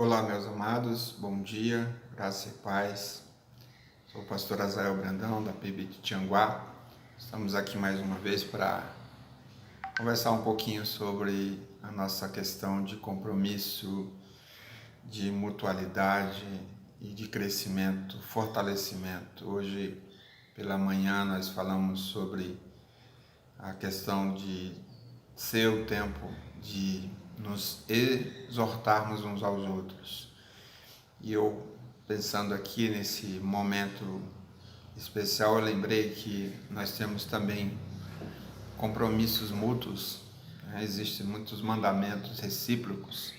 Olá, meus amados, bom dia, graça e paz. Sou o pastor Azael Brandão, da PIB de Tianguá. Estamos aqui mais uma vez para conversar um pouquinho sobre a nossa questão de compromisso, de mutualidade e de crescimento, fortalecimento. Hoje, pela manhã, nós falamos sobre a questão de ser o tempo de nos exortarmos uns aos outros. E eu, pensando aqui nesse momento especial, eu lembrei que nós temos também compromissos mútuos, né? Existem muitos mandamentos recíprocos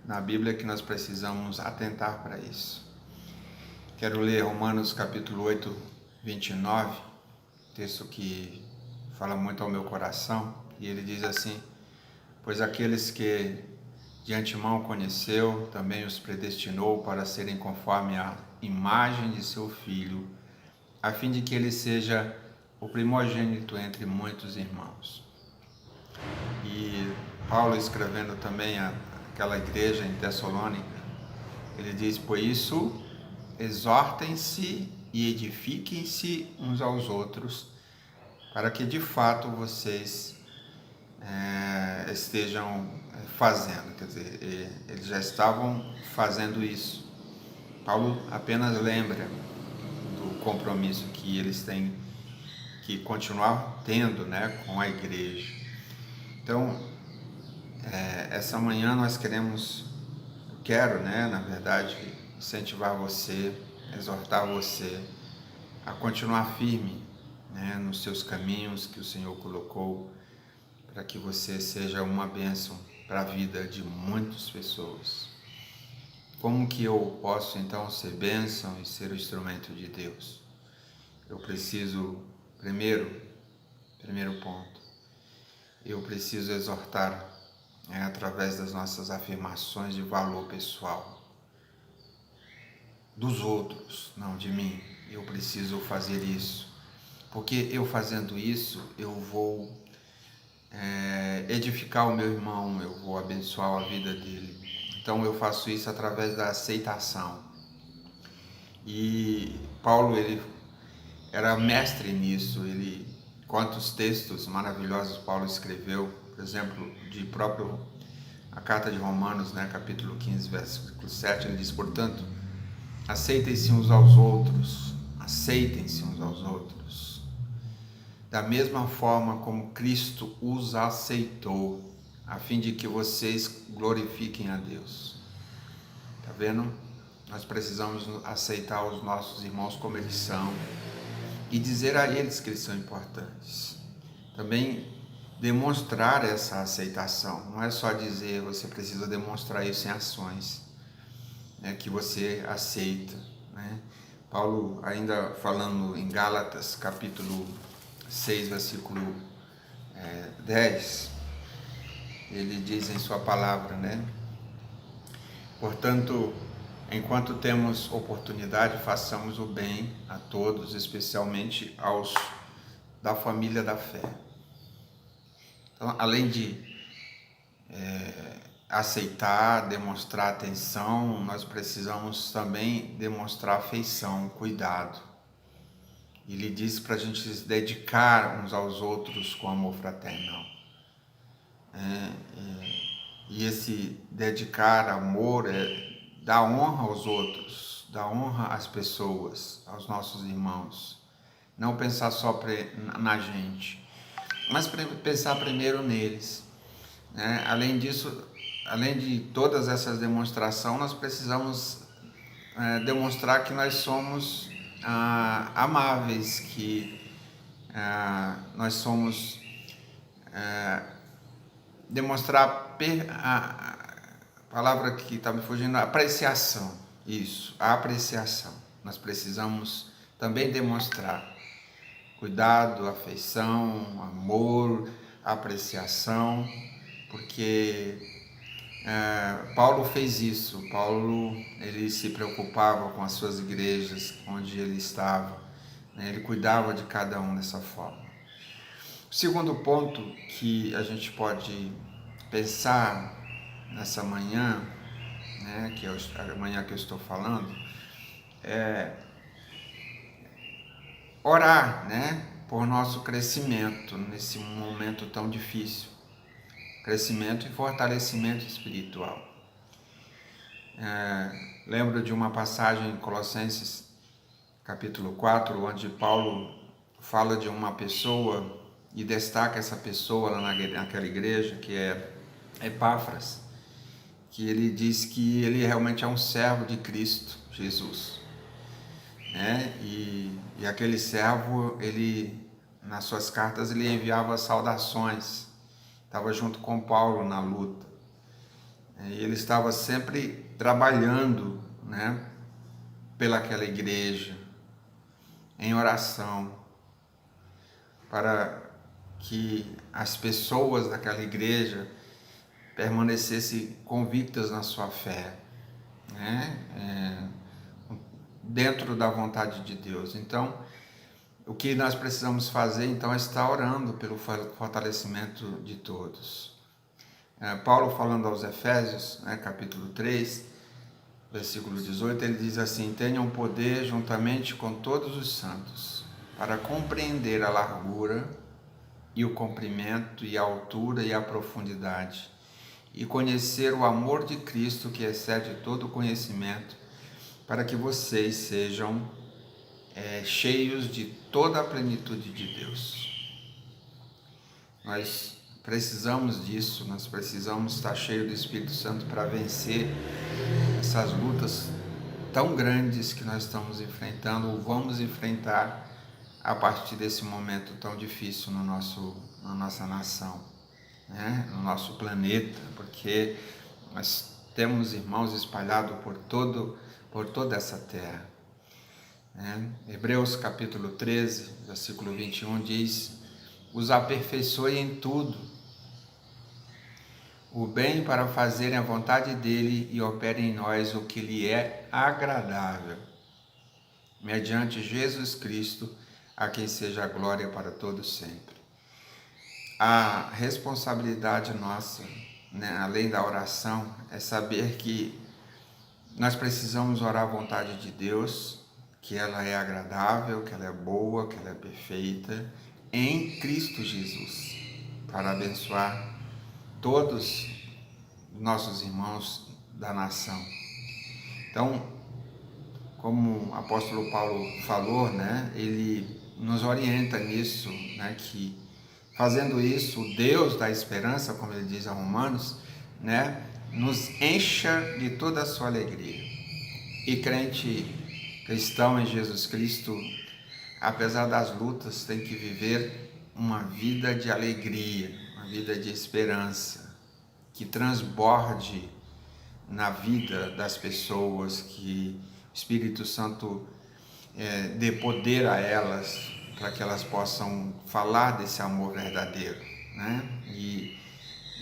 na Bíblia que nós precisamos atentar para isso. Quero ler Romanos capítulo 8, 29, texto que fala muito ao meu coração, e ele diz assim: pois aqueles que de antemão conheceu, também os predestinou para serem conforme a imagem de seu Filho, a fim de que ele seja o primogênito entre muitos irmãos. E Paulo, escrevendo também àquela igreja em Tessalônica, ele diz: por isso, exortem-se e edifiquem-se uns aos outros, para que de fato vocês estejam fazendo, quer dizer, eles já estavam fazendo isso. Paulo apenas lembra do compromisso que eles têm que continuar tendo, né, com a igreja. Então, essa manhã nós quero, né, na verdade, incentivar você, exortar você a continuar firme, né, nos seus caminhos que o Senhor colocou, para que você seja uma bênção para a vida de muitas pessoas. Como que eu posso então ser bênção e ser o instrumento de Deus? Eu preciso, primeiro ponto, eu preciso exortar, através das nossas afirmações de valor pessoal, dos outros, não de mim. Eu preciso fazer isso, porque eu fazendo isso, eu vou edificar o meu irmão, eu vou abençoar a vida dele. Então eu faço isso através da aceitação. E Paulo, ele era mestre nisso. Quantos textos maravilhosos Paulo escreveu, por exemplo, a carta de Romanos, né, capítulo 15, versículo 7, ele diz: portanto, aceitem-se uns aos outros, da mesma forma como Cristo os aceitou, a fim de que vocês glorifiquem a Deus. Tá vendo? Nós precisamos aceitar os nossos irmãos como eles são e dizer a eles que eles são importantes. Também demonstrar essa aceitação. Não é só dizer, você precisa demonstrar isso em ações, né, que você aceita, né? Paulo, ainda falando em Gálatas, capítulo 6, versículo 10, ele diz em sua palavra, né? Portanto, enquanto temos oportunidade, façamos o bem a todos, especialmente aos da família da fé. Então, além de aceitar, demonstrar atenção, nós precisamos também demonstrar afeição, cuidado. Ele diz para a gente se dedicar uns aos outros com amor fraternal. E esse dedicar amor é dar honra aos outros, dar honra às pessoas, aos nossos irmãos. Não pensar só na gente, mas pensar primeiro neles, né? Além disso, além de todas essas demonstrações, nós precisamos demonstrar que nós somos amáveis, que nós somos demonstrar a palavra que está me fugindo, apreciação. Isso, a apreciação. Nós precisamos também demonstrar cuidado, afeição, amor, apreciação, porque Paulo fez isso. Paulo, ele se preocupava com as suas igrejas, onde ele estava, né? Ele cuidava de cada um dessa forma. O segundo ponto que a gente pode pensar nessa manhã né, que é amanhã que eu estou falando, é orar, né, por nosso crescimento nesse momento tão difícil, crescimento e fortalecimento espiritual. Lembro de uma passagem em Colossenses capítulo 4, onde Paulo fala de uma pessoa e destaca essa pessoa lá naquela igreja, que é Epáfras, que ele diz que ele realmente é um servo de Cristo Jesus, né? E aquele servo, ele, nas suas cartas, ele enviava saudações, estava junto com Paulo na luta, e ele estava sempre trabalhando, né, pelaquela igreja, em oração, para que as pessoas daquela igreja permanecessem convictas na sua fé, né? Dentro da vontade de Deus. Então, o que nós precisamos fazer, então, é estar orando pelo fortalecimento de todos. Paulo, falando aos Efésios, né, capítulo 3, versículo 18, ele diz assim: tenham poder juntamente com todos os santos, para compreender a largura e o comprimento e a altura e a profundidade, e conhecer o amor de Cristo que excede todo conhecimento, para que vocês sejam cheios de toda a plenitude de Deus. Nós precisamos disso, nós precisamos estar cheios do Espírito Santo para vencer essas lutas tão grandes que nós estamos enfrentando ou vamos enfrentar a partir desse momento tão difícil na nossa nação, né? No nosso planeta, porque nós temos irmãos espalhados por toda essa terra, né? Hebreus capítulo 13, versículo 21 diz: os aperfeiçoe em tudo o bem para fazerem a vontade dele e operem em nós o que lhe é agradável, mediante Jesus Cristo, a quem seja a glória para todos sempre. A responsabilidade nossa, né, além da oração, é saber que nós precisamos orar a vontade de Deus, que ela é agradável, que ela é boa, que ela é perfeita, em Cristo Jesus, para abençoar todos nossos irmãos da nação. Então, como o apóstolo Paulo falou, né, ele nos orienta nisso, né, que fazendo isso, o Deus da esperança, como ele diz a Romanos, né, nos encha de toda a sua alegria. E cristão em Jesus Cristo, apesar das lutas, tem que viver uma vida de alegria, uma vida de esperança, que transborde na vida das pessoas, que o Espírito Santo dê poder a elas, para que elas possam falar desse amor verdadeiro, né? E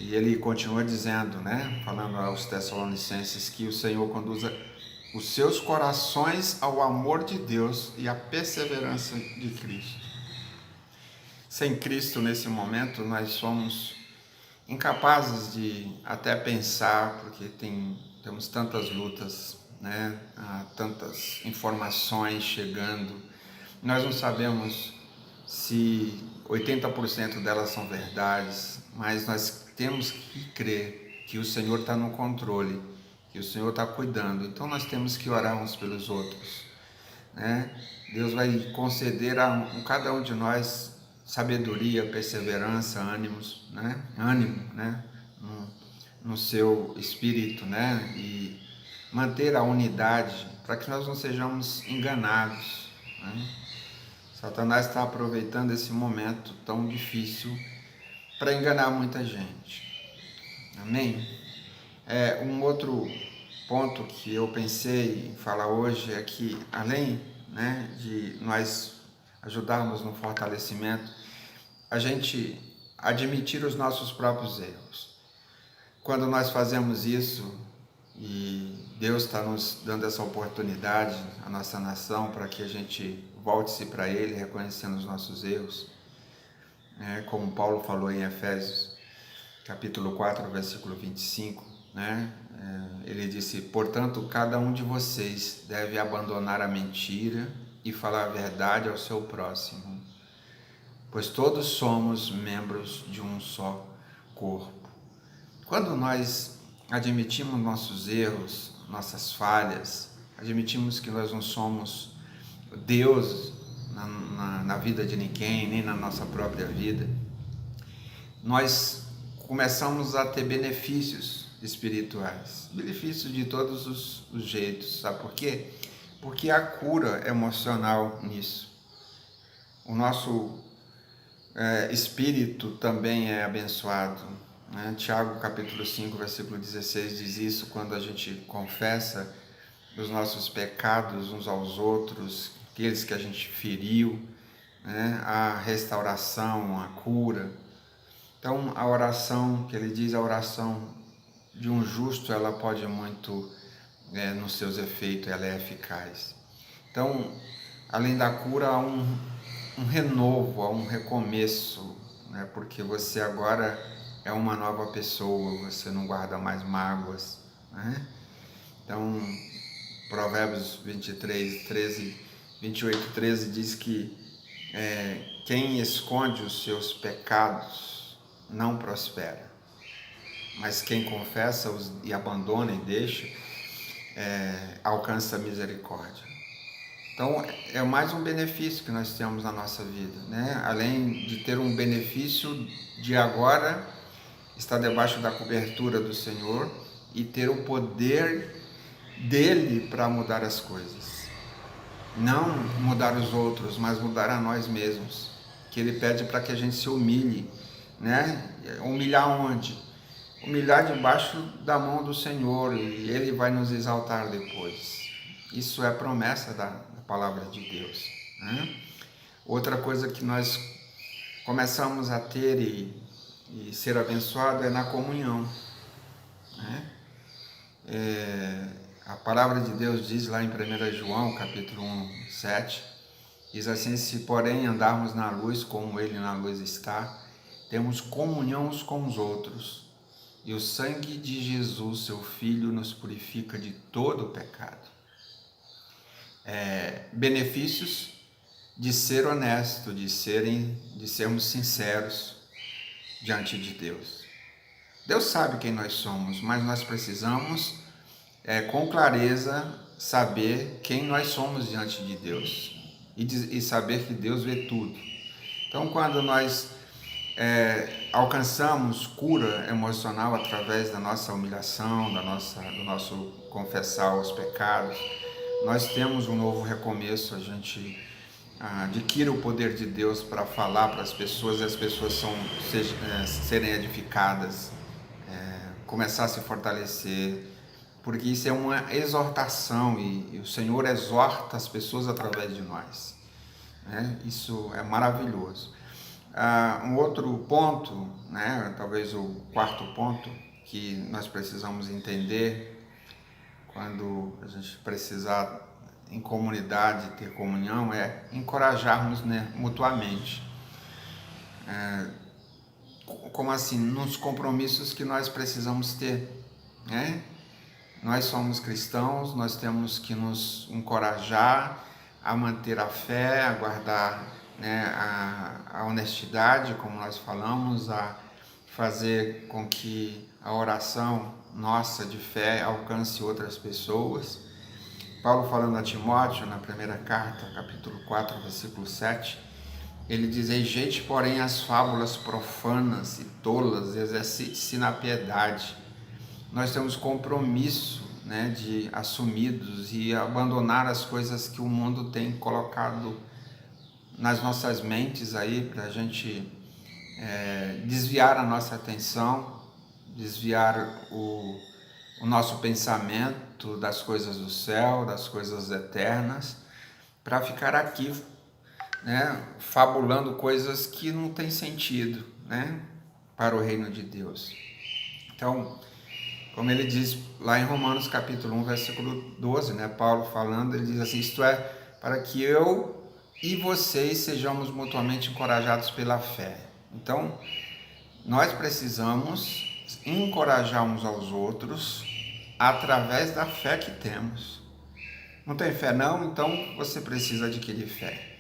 ele continua dizendo, né, falando aos Tessalonicenses, que o Senhor conduza os seus corações ao amor de Deus e à perseverança de Cristo. Sem Cristo, nesse momento, nós somos incapazes de até pensar, porque temos tantas lutas, né? Tantas informações chegando. Nós não sabemos se 80% delas são verdades, mas nós temos que crer que o Senhor está no controle, que o Senhor está cuidando. Então nós temos que orar uns pelos outros, né? Deus vai conceder a cada um de nós sabedoria, perseverança, ânimo, né? No seu espírito, né? E manter a unidade para que nós não sejamos enganados, né? Satanás está aproveitando esse momento tão difícil para enganar muita gente. Amém? Um outro ponto que eu pensei em falar hoje é que, além, né, de nós ajudarmos no fortalecimento, a gente admitir os nossos próprios erros. Quando nós fazemos isso, e Deus está nos dando essa oportunidade, a nossa nação, para que a gente volte-se para Ele, reconhecendo os nossos erros, como Paulo falou em Efésios, capítulo 4, versículo 25, né? Ele disse: portanto, cada um de vocês deve abandonar a mentira e falar a verdade ao seu próximo, pois todos somos membros de um só corpo. Quando nós admitimos nossos erros, nossas falhas, admitimos que nós não somos Deus na vida de ninguém, nem na nossa própria vida, nós começamos a ter benefícios espirituais, benefícios de todos os jeitos. Sabe por quê? Porque há cura emocional nisso. O nosso espírito também é abençoado, né? Tiago capítulo 5, versículo 16 diz isso: quando a gente confessa os nossos pecados uns aos outros, aqueles que a gente feriu, né? A restauração, a cura. Então, a oração, que ele diz, a oração de um justo, ela pode muito, nos seus efeitos, ela é eficaz. Então, além da cura, há um renovo, há um recomeço, né? Porque você agora é uma nova pessoa, você não guarda mais mágoas, né? Então, Provérbios 28, 13 diz que quem esconde os seus pecados não prospera, mas quem confessa-os e abandona e deixa, alcança a misericórdia. Então, é mais um benefício que nós temos na nossa vida, né? Além de ter um benefício de agora estar debaixo da cobertura do Senhor e ter o poder dele para mudar as coisas. Não mudar os outros, mas mudar a nós mesmos. Que ele pede para que a gente se humilhe, né? Humilhar onde? Humilhar debaixo da mão do Senhor, e ele vai nos exaltar depois. Isso é a promessa da palavra de Deus, né? Outra coisa que nós começamos a ter e ser abençoado é na comunhão, né? A palavra de Deus diz lá em 1 João capítulo 1, 7, diz assim: se porém andarmos na luz como ele na luz está, temos comunhão uns com os outros, e o sangue de Jesus, seu Filho, nos purifica de todo o pecado. Benefícios de ser honesto, de sermos sinceros diante de Deus. Deus sabe quem nós somos, mas nós precisamos, com clareza, saber quem nós somos diante de Deus e saber que Deus vê tudo. Então, quando nós alcançamos cura emocional através da nossa humilhação, do nosso confessar os pecados, nós temos um novo recomeço. A gente adquire o poder de Deus para falar para as pessoas, e as pessoas serem edificadas, começar a se fortalecer, porque isso é uma exortação, e o Senhor exorta as pessoas através de nós, né? Isso é maravilhoso. Um outro ponto, né, talvez o quarto ponto que nós precisamos entender quando a gente precisar em comunidade ter comunhão é encorajarmos, né, mutuamente. Como assim? Nos compromissos que nós precisamos ter, né? Nós somos cristãos, nós temos que nos encorajar a manter a fé, a guardar, né, a honestidade, como nós falamos, a fazer com que a oração nossa de fé alcance outras pessoas. Paulo, falando a Timóteo, na primeira carta, capítulo 4, versículo 7, ele diz: rejeite, porém, as fábulas profanas e tolas, exercite-se na piedade. Nós temos compromisso, né, de assumidos e abandonar as coisas que o mundo tem colocado nas nossas mentes aí, para a gente desviar a nossa atenção, desviar o nosso pensamento das coisas do céu, das coisas eternas, para ficar aqui, né, fabulando coisas que não têm sentido, né, para o reino de Deus. Então, como ele diz lá em Romanos capítulo 1, versículo 12, né, Paulo falando, ele diz assim: isto é, para que eu e vocês sejamos mutuamente encorajados pela fé. Então, nós precisamos encorajar uns aos outros através da fé que temos. Não tem fé não? Então você precisa adquirir fé.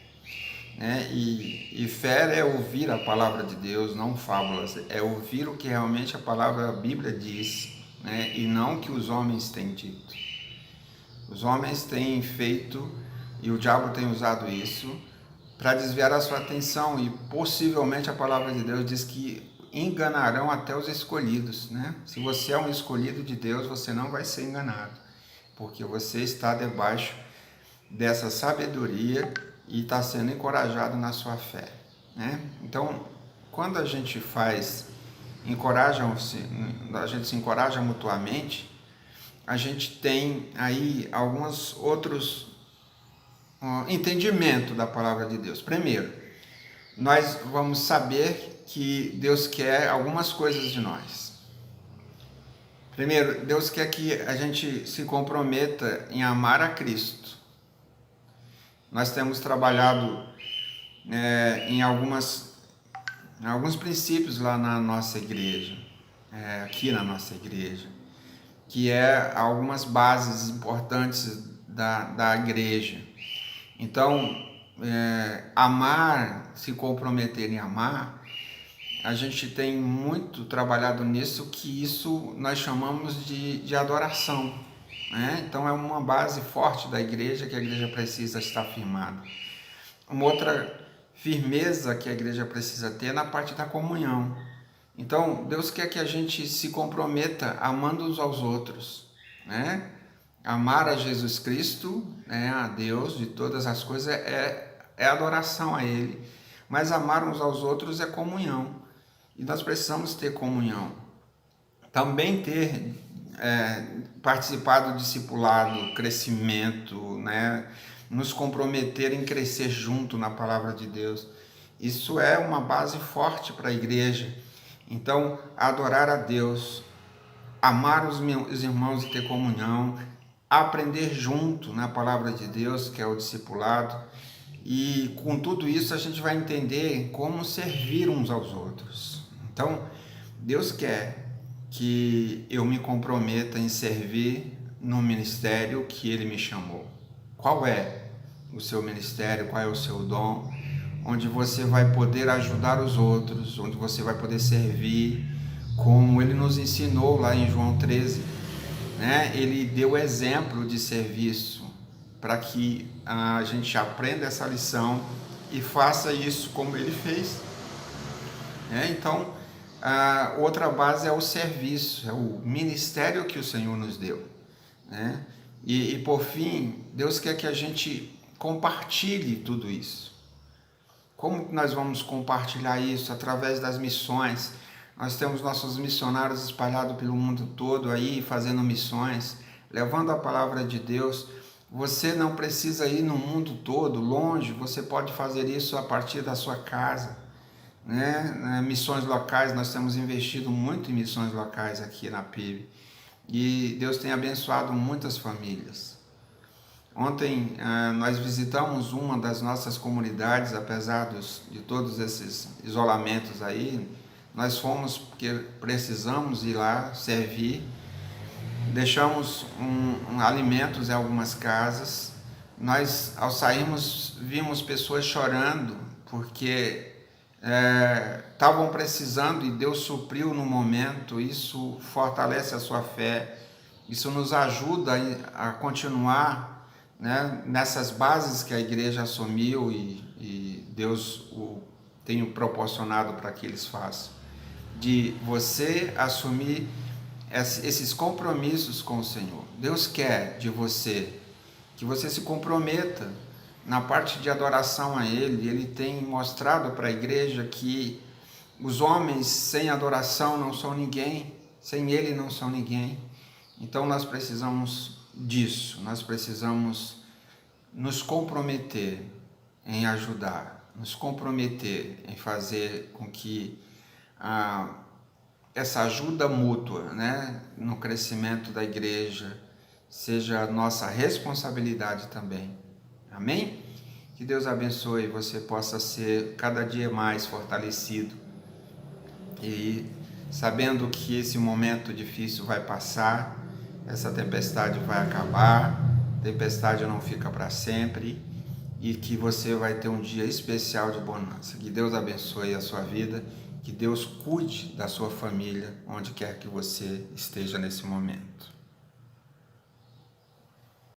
E fé é ouvir a palavra de Deus, não fábulas, é ouvir o que realmente a palavra, a Bíblia diz, né? E não o que os homens têm dito. Os homens têm feito, e o diabo tem usado isso, para desviar a sua atenção, e possivelmente a palavra de Deus diz que enganarão até os escolhidos, né? Se você é um escolhido de Deus, você não vai ser enganado, porque você está debaixo dessa sabedoria e está sendo encorajado na sua fé, né? Então, quando a gente a gente se encoraja mutuamente, a gente tem aí alguns outros entendimento da palavra de Deus. Primeiro, nós vamos saber que Deus quer algumas coisas de nós. Primeiro, Deus quer que a gente se comprometa em amar a Cristo. Nós temos trabalhado em alguns princípios lá na nossa igreja, aqui na nossa igreja, que é algumas bases importantes da igreja. Então, amar, se comprometer em amar, a gente tem muito trabalhado nisso, que isso nós chamamos de adoração, né? Então é uma base forte da igreja, que a igreja precisa estar firmada. Uma outra firmeza que a igreja precisa ter é na parte da comunhão. Então Deus quer que a gente se comprometa amando uns aos outros, né? Amar a Jesus Cristo, a Deus de todas as coisas, é adoração a Ele, mas amar uns aos outros é comunhão. E nós precisamos ter comunhão. Também ter participado do discipulado, crescimento, né? Nos comprometer em crescer junto na palavra de Deus. Isso é uma base forte para a igreja. Então, adorar a Deus, amar os irmãos e ter comunhão, aprender junto na palavra de Deus, que é o discipulado. E com tudo isso a gente vai entender como servir uns aos outros. Então, Deus quer que eu me comprometa em servir no ministério que Ele me chamou. Qual é o seu ministério? Qual é o seu dom? Onde você vai poder ajudar os outros, onde você vai poder servir, como Ele nos ensinou lá em João 13, né? Ele deu exemplo de serviço para que a gente aprenda essa lição e faça isso como Ele fez. Então, a outra base é o serviço, é o ministério que o Senhor nos deu, né? E por fim, Deus quer que a gente compartilhe tudo isso. Como nós vamos compartilhar isso? Através das missões. Nós temos nossos missionários espalhados pelo mundo todo aí, fazendo missões, levando a palavra de Deus. Você não precisa ir no mundo todo, longe, você pode fazer isso a partir da sua casa, né? Missões locais, nós temos investido muito em missões locais aqui na PIB, e Deus tem abençoado muitas famílias. Ontem nós visitamos uma das nossas comunidades, apesar de todos esses isolamentos aí, nós fomos porque precisamos ir lá servir. Deixamos alimentos em algumas casas. Nós, ao sairmos, vimos pessoas chorando porque estavam precisando e Deus supriu no momento. Isso fortalece a sua fé, isso nos ajuda a continuar, né, nessas bases que a igreja assumiu e Deus tem proporcionado para que eles façam, de você assumir esses compromissos com o Senhor. Deus quer de você que você se comprometa na parte de adoração a Ele. Ele tem mostrado para a igreja que os homens sem adoração não são ninguém, sem Ele não são ninguém. Então nós precisamos disso, nós precisamos nos comprometer em ajudar, nos comprometer em fazer com que essa ajuda mútua, né, no crescimento da igreja seja a nossa responsabilidade também. Amém? Que Deus abençoe e você possa ser cada dia mais fortalecido e sabendo que esse momento difícil vai passar essa tempestade vai acabar, tempestade não fica para sempre e que você vai ter um dia especial de bonança. Que Deus abençoe a sua vida, que Deus cuide da sua família, onde quer que você esteja nesse momento.